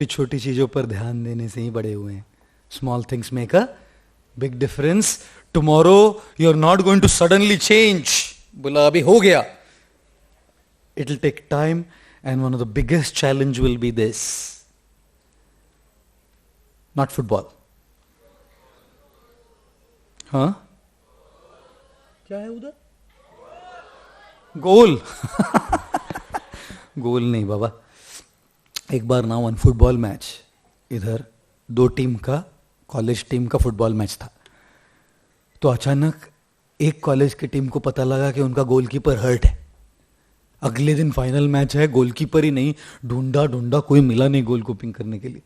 छोटी चीजों पर ध्यान देने से ही बड़े हुए हैं. Small things make a big difference. Tomorrow you are not going to suddenly change. बोला अभी हो गया. It will take time and one of the biggest challenge will be this. Not football. हाँ क्या है उधर? गोल. गोल नहीं बाबा. एक बार ना वन फुटबॉल मैच, इधर दो टीम का, कॉलेज टीम का फुटबॉल मैच था. तो अचानक एक कॉलेज की टीम को पता लगा कि उनका गोलकीपर हर्ट है. अगले दिन फाइनल मैच है, गोलकीपर ही नहीं. ढूंढा ढूंढा कोई मिला नहीं गोल कीपिंग करने के लिए.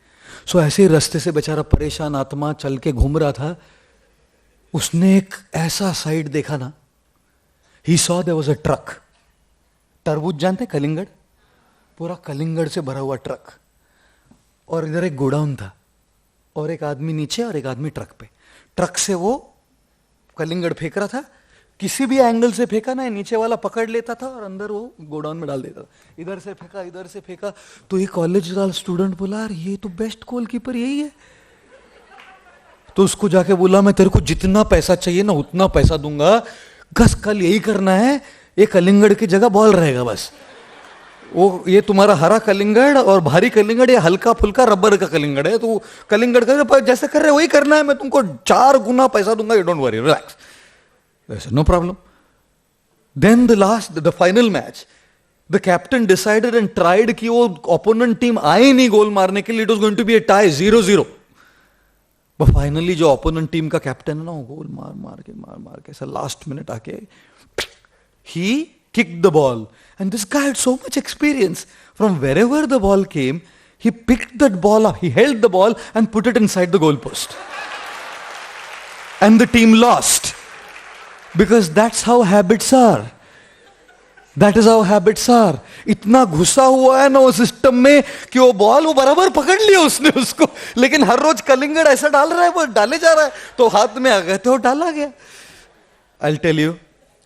सो ऐसे ही रास्ते से बेचारा परेशान आत्मा चल के घूम रहा था. उसने एक ऐसा साइड देखा ना. He saw there was a truck. तरबूज जानते कलिंगड़? पूरा कलिंगड़ से भरा हुआ ट्रक. और इधर एक गोडाउन था और एक आदमी नीचे और एक आदमी ट्रक पे. ट्रक से वो कलिंगड़ फेंक रहा था. किसी भी एंगल से फेंका ना, नीचे वाला पकड़ लेता था और अंदर वो गोडाउन में डाल देता था. इधर से फेंका इधर से फेंका. तो ये कॉलेज का स्टूडेंट बोला यार ये तो बेस्ट गोलकीपर यही है. तो उसको जाके बोला मैं तेरे को जितना पैसा चाहिए ना उतना पैसा दूंगा, बस कल यही करना है, ये कलिंगड़ की जगह बॉल रहेगा बस. वो ये तुम्हारा हरा कलिंगड़ और भारी कलिंगड़, ये हल्का फुल्का रबर का कलिंगड़ है. तो कलिंगड़ का जैसे कर रहे वही करना है, मैं तुमको 4 गुना पैसा दूंगा. You don't worry, relax. No problem. Then the final match, the captain decided and tried कि वो ओपोनेंट टीम आए नहीं गोल मारने के लिए. It was going to be a tie 0-0. But finally जो ओपोनेंट टीम का कैप्टन है ना, वो गोल मार के ऐसा लास्ट मिनट आके he kicked the ball. And this guy had so much experience. From wherever the ball came, he picked that ball up, he held the ball and put it inside the goal post. And the team lost. Because that's how habits are. That is how habits are. इतना घुसा हुआ है ना वो system में कि वो ball वो बराबर पकड़ लिया उसने उसको, लेकिन हर रोज कलिंगड़ ऐसा डाल रहा है, वो डाले जा रहा है, तो हाथ में आ गए तो डाला गया. I'll tell you,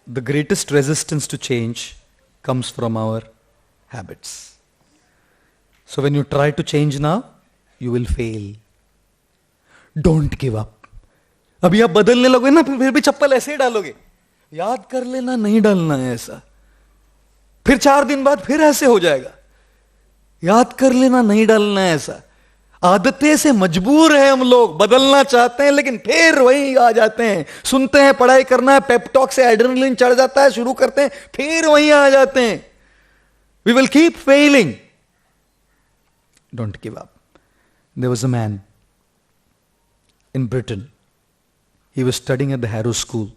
the greatest resistance to change comes from our habits. So when you try to change now, you will fail. Don't give up. अभी आप बदलने लगोगे ना, फिर भी चप्पल ऐसे ही डालोगे. याद कर लेना नहीं डालना है ऐसा. फिर 4 दिन बाद फिर ऐसे हो जाएगा. याद कर लेना नहीं डालना है ऐसा. आदतें से मजबूर है हम लोग, बदलना चाहते हैं लेकिन फिर वही आ जाते हैं. सुनते हैं पढ़ाई करना है, पेप टॉक से एड्रेनलिन चढ़ जाता है, शुरू करते हैं, फिर वही आ जाते हैं. We will keep failing. Don't give up. There was a man in Britain. He was studying at the Harrow school.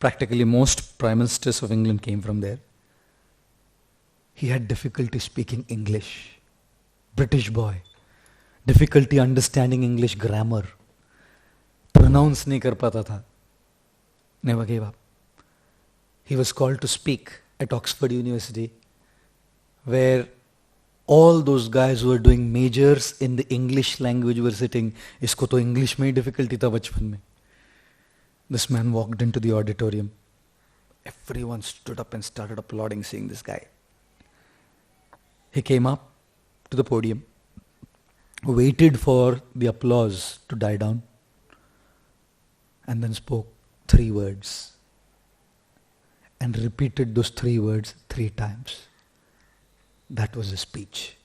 Practically most prime ministers of England came from there. He had difficulty speaking English. British boy. Difficulty understanding English grammar. Pronounce नहीं कर पाता था. Never gave up. He was called to speak at Oxford University, where all those guys who were doing majors in the English language were sitting. इसको तो English में ही difficulty था बचपन में. This man walked into the auditorium. Everyone stood up and started applauding seeing this guy. He came up to the podium, waited for the applause to die down, and then spoke 3 words. And repeated those 3 words 3 times. That was his speech.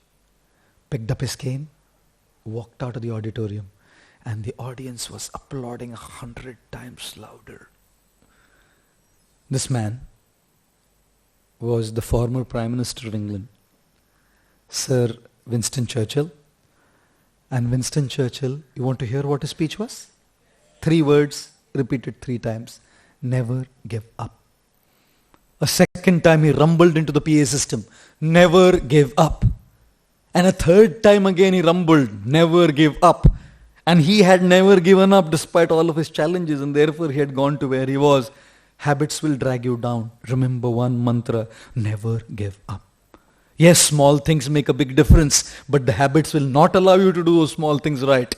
Picked up his cane, walked out of the auditorium. And the audience was applauding 100 times louder. This man was the former Prime Minister of England, Sir Winston Churchill. And Winston Churchill, you want to hear what his speech was? 3 words, repeated 3 times. Never give up. A second time he rumbled into the PA system. Never give up. And a third time again he rumbled. Never give up. And he had never given up despite all of his challenges, and therefore he had gone to where he was. Habits will drag you down. Remember one mantra, never give up. Yes, small things make a big difference, but the habits will not allow you to do those small things right.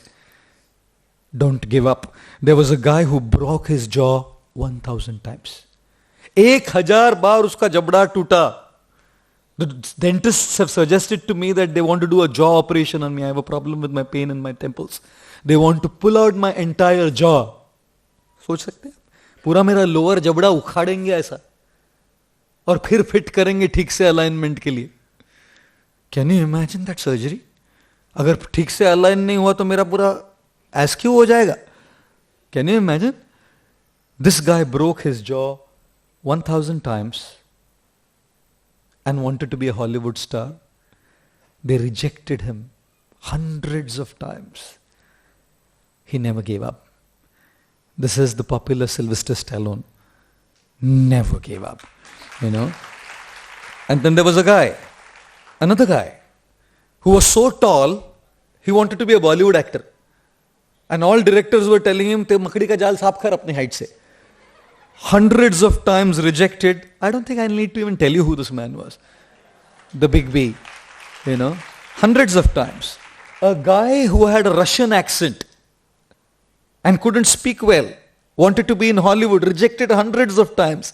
Don't give up. There was a guy who broke his jaw 1000 times. 1000 बार उसका जबड़ा टूटा. The dentists have suggested to me that they want to do a jaw operation on me. I have a problem with my pain in my temples. They want to pull out my entire jaw. सोच सकते हैं पूरा मेरा lower जबड़ा उखाड़ेंगे ऐसा और फिर fit करेंगे ठीक से अलाइनमेंट के लिए. Can you imagine that surgery? अगर ठीक से अलाइन नहीं हुआ तो मेरा पूरा एस्क्यू हो जाएगा. Can you imagine? This guy broke his jaw 1000 times and wanted to be a Hollywood star. They rejected him hundreds of times. He never gave up. This is the popular Sylvester Stallone. Never gave up, you know. And then there was a guy, another guy, who was so tall, he wanted to be a Bollywood actor. And all directors were telling him, "Te makdi ka jaal saaf kar apni height se." Hundreds of times rejected. I don't think I need to even tell you who this man was. The Big B, you know. Hundreds of times. A guy who had a Russian accent and couldn't speak well, wanted to be in Hollywood, rejected hundreds of times.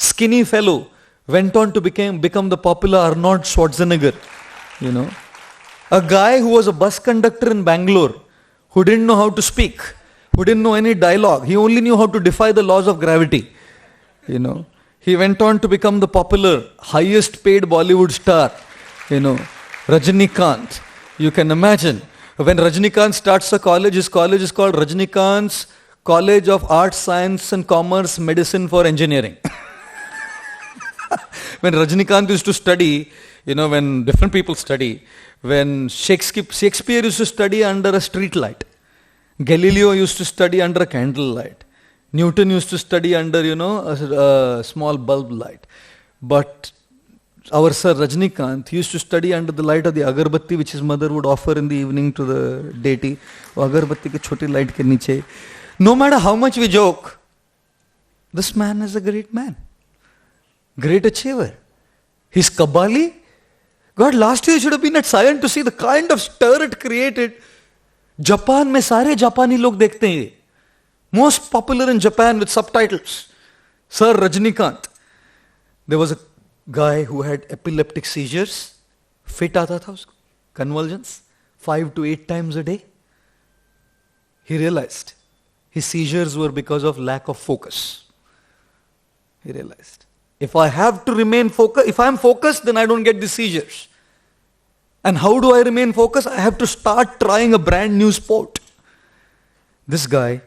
Skinny fellow, went on to become the popular Arnold Schwarzenegger, you know. A guy who was a bus conductor in Bangalore, who didn't know how to speak, who didn't know any dialogue. He only knew how to defy the laws of gravity, you know. He went on to become the popular, highest paid Bollywood star, you know, Rajinikanth. You can imagine, when Rajinikanth starts a college, his college is called Rajinikanth's College of Arts, Science and Commerce, Medicine for Engineering. When Rajinikanth used to study, you know, when different people study, when Shakespeare used to study under a street light, Galileo used to study under a candle light, Newton used to study under, you know, a small bulb light. But our Sir Rajinikanth used to study under the light of the agarbatti which his mother would offer in the evening to the deity. Agarbatti ke choti light ke niche. No matter how much we joke, this man is a great man. Great achiever. His Kabali, God, last year should have been at Sion to see the kind of stir it created. Japan में सारे जापानी लोग देखते हैं. Most popular in Japan with subtitles. Sir Rajinikanth. There was a guy who had epileptic seizures. Fit आता था उसको. Convulsions. 5 to 8 times a day. He realized his seizures were because of lack of focus. He realized, if I have to remain focused, if I am focused, then I don't get the seizures. And how do I remain focused? I have to start trying a brand new sport. This guy,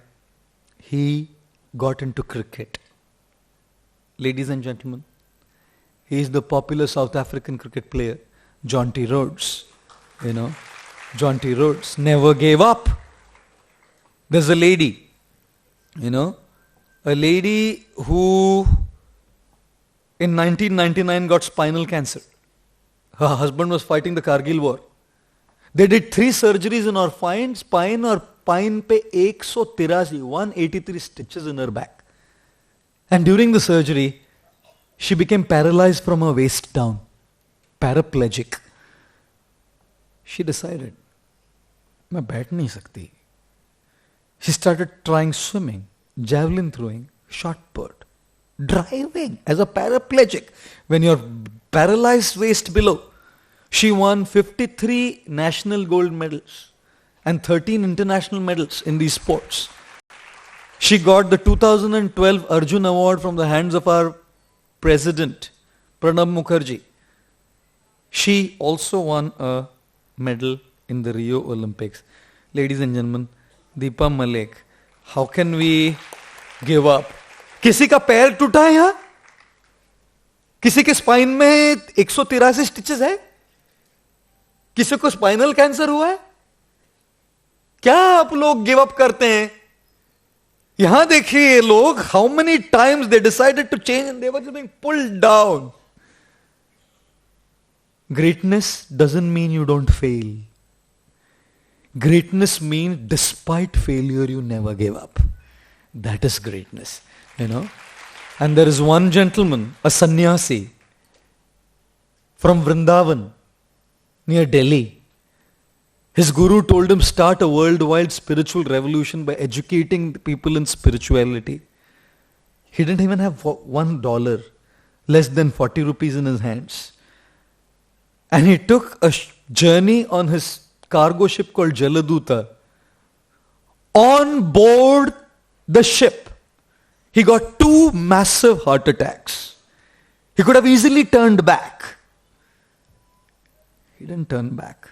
he got into cricket. Ladies and gentlemen, he is the popular South African cricket player, Jonty Rhodes. You know, Jonty Rhodes never gave up. There's a lady, you know, a lady who in 1999 got spinal cancer. Her husband was fighting the Kargil war. They did 3 surgeries in her spine or spine pe 183 stitches in her back. And during the surgery, she became paralyzed from her waist down. Paraplegic. She decided, मैं बैठ नहीं सकती. She started trying swimming, javelin throwing, shot put, driving as a paraplegic. When you're paralyzed waist below, she won 53 national gold medals and 13 international medals in these sports. She got the 2012 Arjun Award from the hands of our President, Pranab Mukherjee. She also won a medal in the Rio Olympics. Ladies and gentlemen, Deepa Malik, how can we give up? किसी का पैर टूटा है यहाँ? किसी के spine में 183 stitches है? किसी को स्पाइनल कैंसर हुआ है? क्या आप लोग गिव अप करते हैं? यहां देखिए ये लोग, how many times they decided to change and they were just being pulled down. Greatness doesn't mean you don't fail. Greatness means despite failure you never gave up. That is greatness, you know. And there is one gentleman, a sannyasi from Vrindavan near Delhi. His guru told him start a worldwide spiritual revolution by educating the people in spirituality. He didn't even have $1, less than 40 rupees in his hands. And he took a journey on his cargo ship called Jaladuta. On board the ship, he got 2 massive heart attacks. He could have easily turned back. He didn't turn back.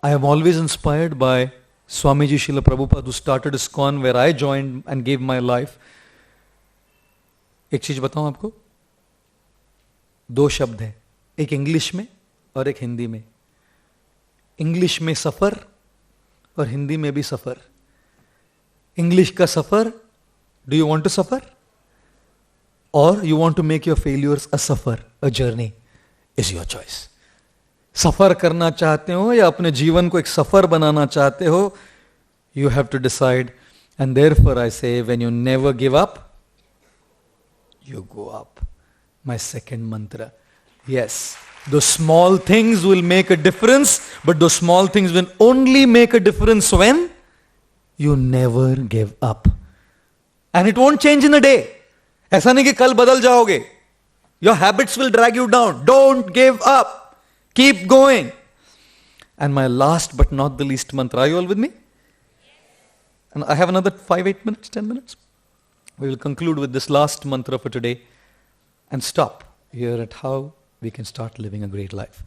I am always inspired by Swamiji Srila Prabhupada, who started ISKCON, where I joined and gave my life. एक चीज बताऊं आपको, 2 शब्द हैं, एक English में और एक हिंदी में. इंग्लिश में सफर और हिंदी में भी सफर. इंग्लिश का सफर, do you want to suffer और you want to make your failures a सफर, a journey, is your choice. सफर करना चाहते हो या अपने जीवन को एक सफर बनाना चाहते हो, you have to decide. And therefore I say, when you never give up, you go up. My second mantra. Yes, those small things will make a difference, but those small things will only make a difference when you never give up. And it won't change in a day. ऐसा नहीं कि कल बदल जाओगे. Your habits will drag you down. Don't give up. Keep going. And my last but not the least mantra. Are you all with me? And I have another 5-8 minutes, 10 minutes. We will conclude with this last mantra for today and stop here at how we can start living a great life.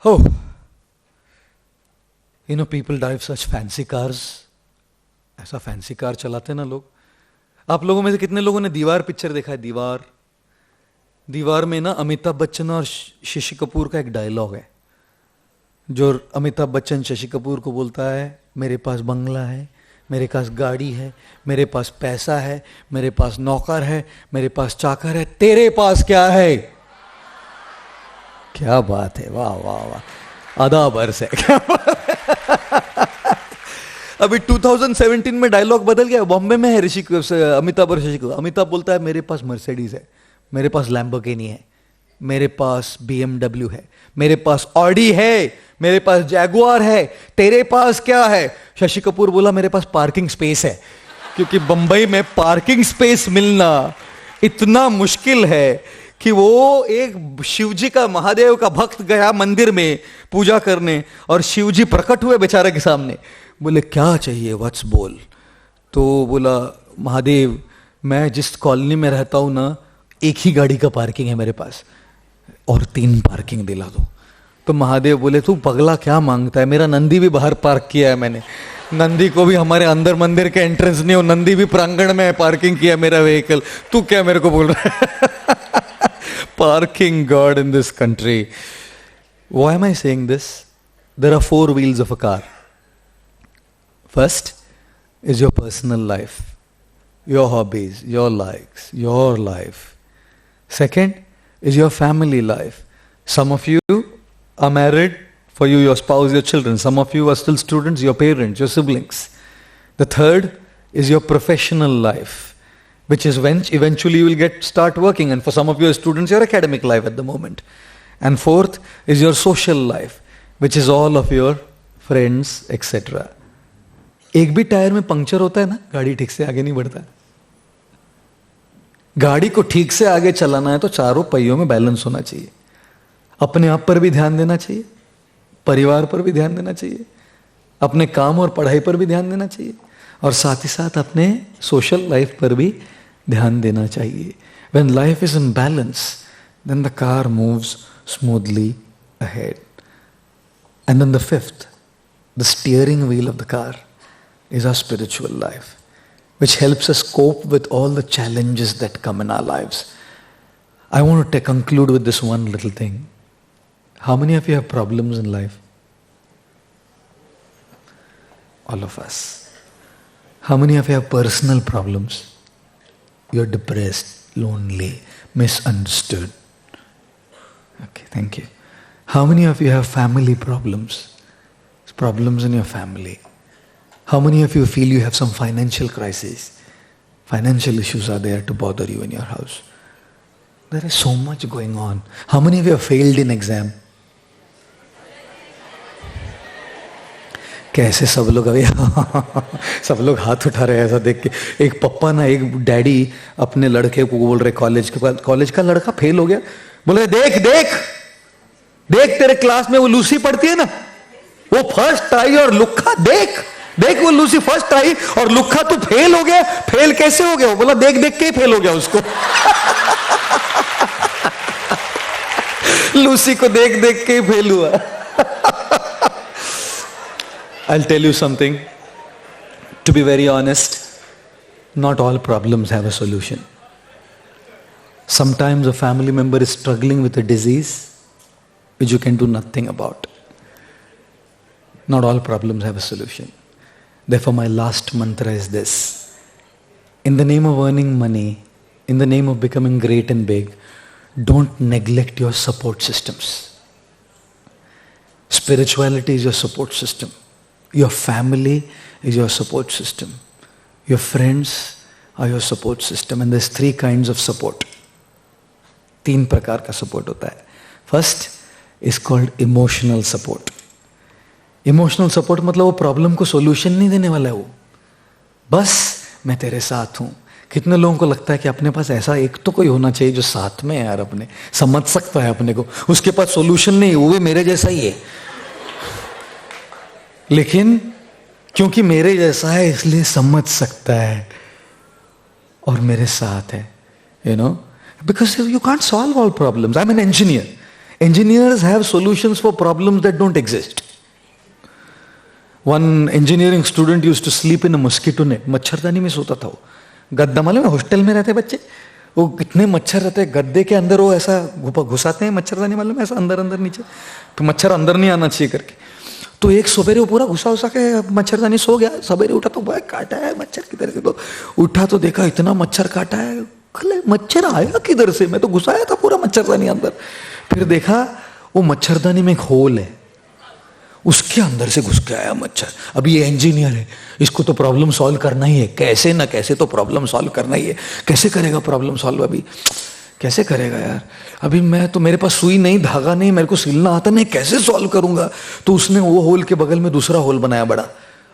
Oh, you know, people drive such fancy cars. ऐसा fancy car चलाते ना लोग. आप लोगों में से कितने लोगों ने दीवार पिक्चर देखा है? दीवार. दीवार में ना अमिताभ बच्चन और शशि कपूर का एक डायलॉग है, जो अमिताभ बच्चन शशि कपूर को बोलता है, मेरे पास बंगला है, मेरे पास गाड़ी है, मेरे पास पैसा है, मेरे पास नौकर है, मेरे पास चाकर है, तेरे पास क्या है? क्या बात है, वाह वाह वाह, आधा बरस है, क्या बात है. अभी 2017 में डायलॉग बदल गया. बॉम्बे में है ऋषि अमिताभ और शशि कपूर. अमिताभ बोलता है, मेरे पास मर्सिडीज है, मेरे पास लैम्बोर्गिनी है, मेरे पास BMW है, मेरे पास ऑडी है, मेरे पास जैगुआर है, तेरे पास क्या है? शशि कपूर बोला, मेरे पास पार्किंग स्पेस है, क्योंकि बंबई में पार्किंग स्पेस मिलना इतना मुश्किल है कि वो एक शिवजी का, महादेव का भक्त गया मंदिर में पूजा करने और शिवजी प्रकट हुए बेचारे के सामने. बोले, क्या चाहिए वत्स, बोल. तो बोला, महादेव, मैं जिस कॉलोनी में रहता हूं ना, एक ही गाड़ी का पार्किंग है मेरे पास और 3 पार्किंग दिला दो. तो महादेव बोले, तू पगला क्या मांगता है? मेरा नंदी भी बाहर पार्क किया है मैंने. नंदी को भी हमारे अंदर मंदिर के एंट्रेंस नहीं हो, नंदी भी प्रांगण में पार्किंग किया मेरा व्हीकल. तू क्या मेरे को बोल रहा है? Parking god in this country. Why am I saying this? There are 4 wheels of a car. First is your personal life, your hobbies, your likes, your life. Second is your family life. Some of you are married, for you, your spouse, your children. Some of you are still students, your parents, your siblings. The third is your professional life, which is when eventually you will start working. And for some of you as students, your academic life at the moment. And fourth is your social life, which is all of your friends, etc. एक भी tyre में puncture होता है ना, गाड़ी ठीक से आगे नहीं बढ़ता. गाड़ी को ठीक से आगे चलाना है तो चारों पहियों में बैलेंस होना चाहिए. अपने आप पर भी ध्यान देना चाहिए, परिवार पर भी ध्यान देना चाहिए, अपने काम और पढ़ाई पर भी ध्यान देना चाहिए, और साथ ही साथ अपने सोशल लाइफ पर भी ध्यान देना चाहिए. When life is in balance, then the car moves smoothly ahead. And then the fifth, the steering wheel of the car, is our spiritual life, which helps us cope with all the challenges that come in our lives. I want to conclude with this one little thing. How many of you have problems in life? All of us. How many of you have personal problems? You're depressed, lonely, misunderstood. Okay, thank you. How many of you have family problems? Problems in your family. How many of you feel you have some financial crisis? Financial issues are there to bother you in your house. There is so much going on. How many of you have failed in exam? कैसे सब लोग अभी सब लोग हाथ उठा रहे हैं ऐसा देख के. एक पप्पा ना, एक डैडी अपने लड़के को बोल रहे, कॉलेज का लड़का फेल हो गया, बोले देख देख देख, तेरे क्लास में वो लूसी पढ़ती है ना, वो फर्स्ट आई और लुक्खा देख देख, वो लूसी फर्स्ट आई और लुक्खा तू फेल हो गया। फेल कैसे हो गया? वो बोला देख देख के ही फेल हो गया उसको। लूसी को देख देख के ही फेल हुआ। I'll tell you something. To be very honest, not all problems have a solution. Sometimes a family member is struggling with a disease which you can do nothing about. Not all problems have a solution. Therefore, my last mantra is this. In the name of earning money, in the name of becoming great and big, don't neglect your support systems. Spirituality is your support system. Your family is your support system. Your friends are your support system. And there's 3 kinds of support. 3 प्रकार का support होता है. First is called emotional support. Emotional support मतलब वो problem को solution नहीं देने वाला है, वो बस मैं तेरे साथ हूं. कितने लोगों को लगता है कि अपने पास ऐसा एक तो कोई होना चाहिए जो साथ में है यार, अपने समझ सकता है अपने को, उसके पास सॉल्यूशन नहीं, वो भी मेरे जैसा ही है, लेकिन क्योंकि मेरे जैसा है इसलिए समझ सकता है और मेरे साथ है. You know, because you can't solve all problems. I am an engineer. Engineers have solutions for problems that don't exist. One engineering student used to sleep in a mosquito net. मच्छरदानी में सोता था वो. गद्दा मालूम है, हॉस्टल में रहते बच्चे, वो कितने मच्छर रहते हैं गद्दे के अंदर, वो ऐसा घुसाते हैं मच्छरदानी, मालूम है, ऐसा अंदर अंदर नीचे, तो मच्छर अंदर नहीं आना चाहिए करके. तो एक सवेरे वो पूरा घुसा के मच्छरदानी सो गया. सवेरे उठा तो भाई काटा है मच्छर किधर से, तो उठा तो देखा इतना मच्छर काटा है. मच्छर आया किधर से, मैं तो घुसाया था पूरा मच्छरदानी अंदर. फिर देखा वो मच्छरदानी में एक होल है, उसके अंदर से घुस के आया मच्छर. अभी ये इंजीनियर है, इसको तो प्रॉब्लम सॉल्व करना ही है, कैसे ना कैसे तो प्रॉब्लम सॉल्व करना ही है. कैसे करेगा प्रॉब्लम सॉल्व, अभी कैसे करेगा यार, अभी मैं तो, मेरे पास सुई नहीं, धागा नहीं, मेरे को सिलना आता नहीं, कैसे सॉल्व करूंगा. तो उसने वो होल के बगल में दूसरा होल बनाया बड़ा,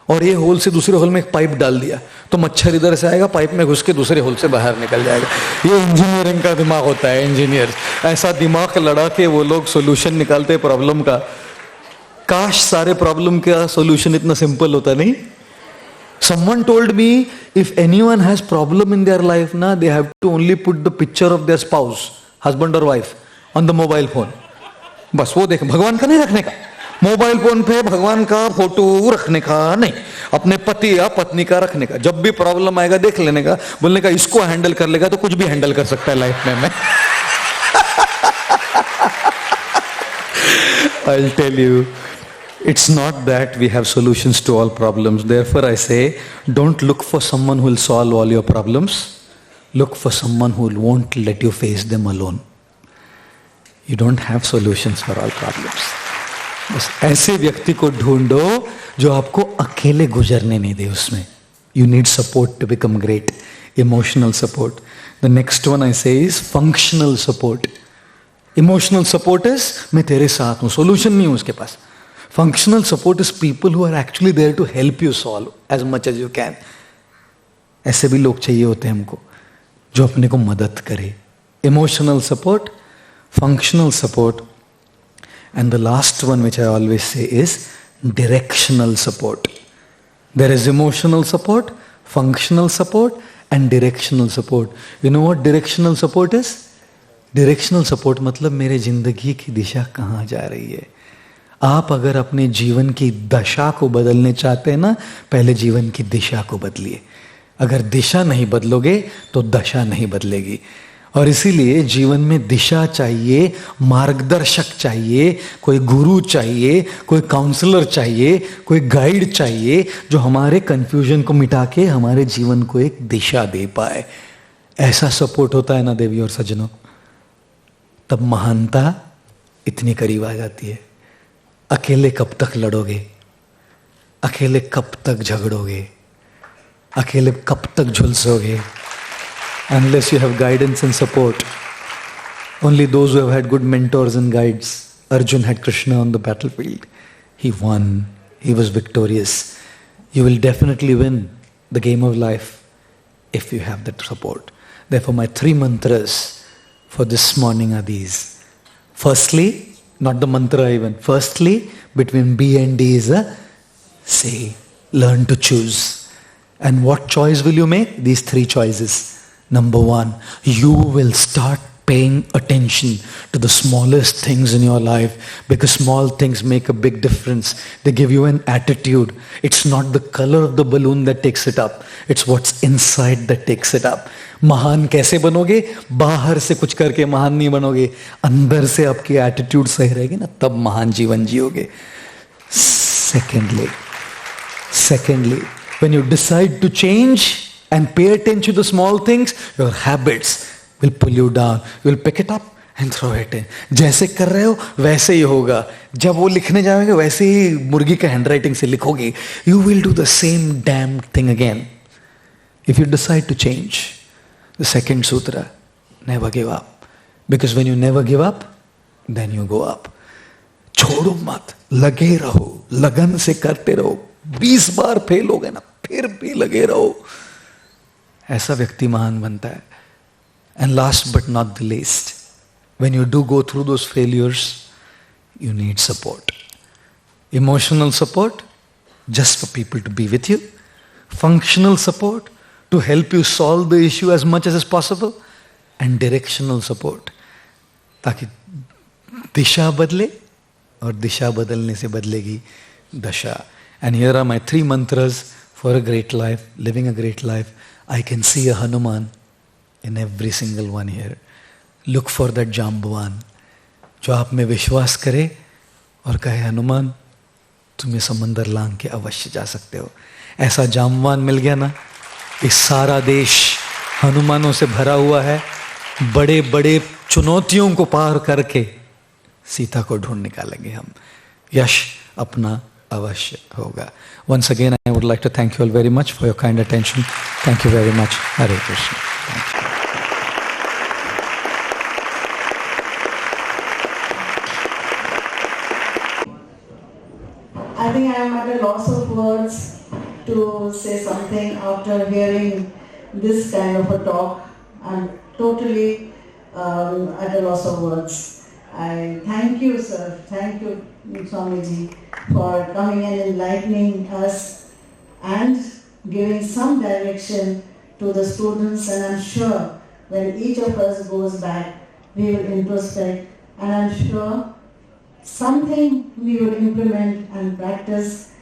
और ये होल से दूसरे होल में एक पाइप डाल दिया, तो मच्छर इधर से आएगा, पाइप में घुस के दूसरे होल से बाहर निकल जाएगा. ये इंजीनियरिंग का दिमाग होता है. इंजीनियर ऐसा दिमाग लड़ा के वो लोग सॉल्यूशन निकालते हैं प्रॉब्लम का. काश सारे प्रॉब्लम का सॉल्यूशन इतना सिंपल होता नहीं. Someone told me if anyone has problem in their life na, they have to only put the picture of their spouse, husband or wife, on the mobile phone. बस वो देख, भगवान का नहीं रखने का, मोबाइल फोन पे भगवान का फोटो रखने का नहीं, अपने पति या पत्नी का रखने का. जब भी प्रॉब्लम आएगा देख लेने का, बोलने का इसको हैंडल कर लेगा तो कुछ भी हैंडल कर सकता है लाइफ में. मैं I'll tell you, it's not that we have solutions to all problems. Therefore I say, don't look for someone who will solve all your problems. Look for someone who won't let you face them alone. You don't have solutions for all problems. बस ऐसे व्यक्ति को ढूंढो जो आपको अकेले गुजरने नहीं दे उसमें. You need support to become great. Emotional support. The next one I say is functional support. Emotional support is मैं तेरे साथ हूँ, solution नहीं हूँ उसके पास. Functional support is people who are actually there to help you solve as much as you can. ऐसे भी लोग चाहिए होते हैं हमको जो अपने को मदद करे. Emotional support, functional support, and the last one which I always say is directional support. There is emotional support, functional support, and directional support. You know what directional support is? Directional support मतलब मेरे जिंदगी की दिशा कहाँ जा रही है. आप अगर अपने जीवन की दशा को बदलने चाहते हैं ना, पहले जीवन की दिशा को बदलिए. अगर दिशा नहीं बदलोगे तो दशा नहीं बदलेगी. और इसीलिए जीवन में दिशा चाहिए, मार्गदर्शक चाहिए, कोई गुरु चाहिए, कोई काउंसलर चाहिए, कोई गाइड चाहिए जो हमारे कंफ्यूजन को मिटा के हमारे जीवन को एक दिशा दे पाए. ऐसा सपोर्ट होता है ना देवी और सज्जनों, तब महानता इतनी करीब आ जाती है. अकेले कब तक लड़ोगे, अकेले कब तक झगड़ोगे, अकेले कब तक झुलसोगे, unless you have guidance and support. Only those who have had good mentors and guides. Arjun had Krishna on the battlefield. He won. He was victorious. You will definitely win the game of life if you have that support. Therefore, my 3 mantras for this morning are these. Firstly, not the mantra even. Firstly, between B and D is a C. Learn to choose. And what choice will you make? These three choices. Number one, you will start paying attention to the smallest things in your life, because small things make a big difference. They give you an attitude. It's not the color of the balloon that takes it up. It's what's inside that takes it up. महान कैसे बनोगे? बाहर से कुछ करके महान नहीं बनोगे. अंदर से आपकी एटीट्यूड सही रहेगी ना, तब महान जीवन जियोगे. Secondly, when you decide to change and pay attention to the small things, your habits will pull you down. You will pick it up and throw it in. जैसे कर रहे हो वैसे ही होगा. जब वो लिखने जाओगे वैसे ही मुर्गी का हैंडराइटिंग से लिखोगे. You will do the same damn thing again. If you decide to change. The second sutra, never give up. Because when you never give up, then you go up. छोड़ो मत, लगे रहो, लगन से करते रहो. 20 बार फेल हो गए ना, फिर भी लगे रहो. ऐसा व्यक्ति महान बनता है. And last but not the least, when you do go through those failures, you need support. Emotional support, just for people to be with you. Functional support, to help you solve the issue as much as possible. And directional support, ताकि दिशा बदले, और दिशा बदलने से बदलेगी दशा. And here are my 3 mantras for a great life, living a great life. I can see a Hanuman in every single one here. Look for that Jambuan, जो आप में विश्वास करे और कहे हनुमान तुम ये समंदर लांग के अवश्य जा सकते हो. ऐसा जामवान मिल गया ना, इस सारा देश हनुमानों से भरा हुआ है. बड़े बड़े चुनौतियों को पार करके सीता को ढूंढ निकालेंगे हम. यश अपना अवश्य होगा. Once again, I would like to thank you all very much for your kind attention. Thank you very much. Hare Krishna. Thank you. I think I am at a loss of words to say something after hearing this kind of a talk. I'm totally at a loss of words. I thank you, sir. Thank you, Swamiji, for coming and enlightening us and giving some direction to the students. And I'm sure when each of us goes back, we will introspect, and I'm sure something we will implement and practice,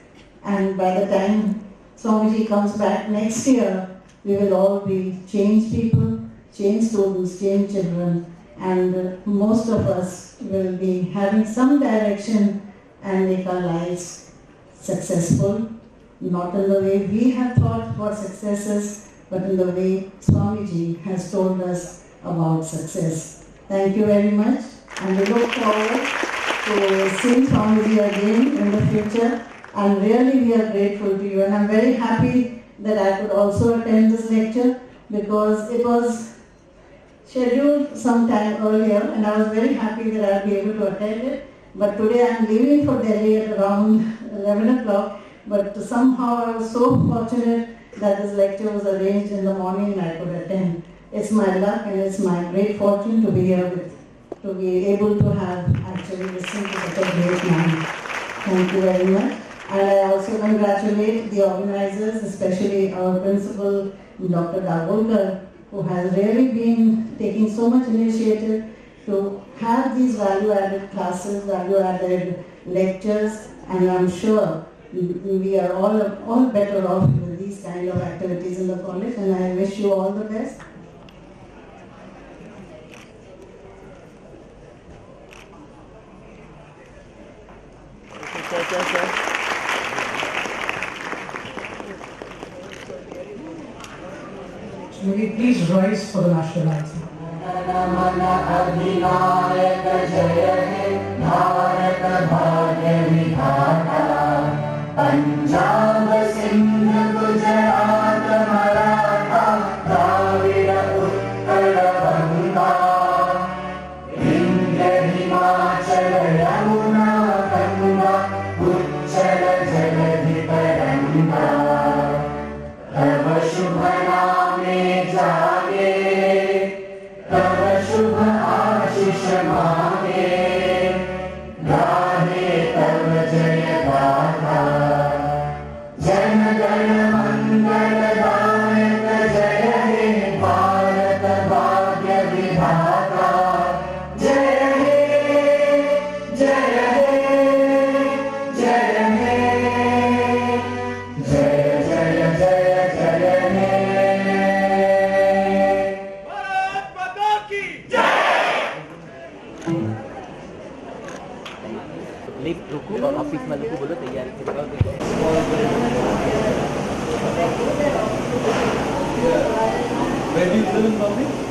and by the time Swamiji comes back next year, we will all be changed people, changed students, changed children, and most of us will be having some direction and make our lives successful, not in the way we have thought what success is, but in the way Swamiji has told us about success. Thank you very much, and we look forward to seeing Swamiji again in the future. And really we are grateful to you, and I'm very happy that I could also attend this lecture, because it was scheduled some time earlier and I was very happy that I'll be able to attend it. But today I'm leaving for Delhi at around 11 o'clock, but somehow I was so fortunate that this lecture was arranged in the morning and I could attend. It's my luck and it's my great fortune to be here to be able to have actually listened to such a great man. Thank you very much. And I also congratulate the organizers, especially our principal, Dr. Gaur Gopal, who has really been taking so much initiative to have these value-added classes, value-added lectures, and I'm sure we are all better off with these kind of activities in the college, and I wish you all the best. May we please rise for the national anthem. शुभ आशीष मांगे in public?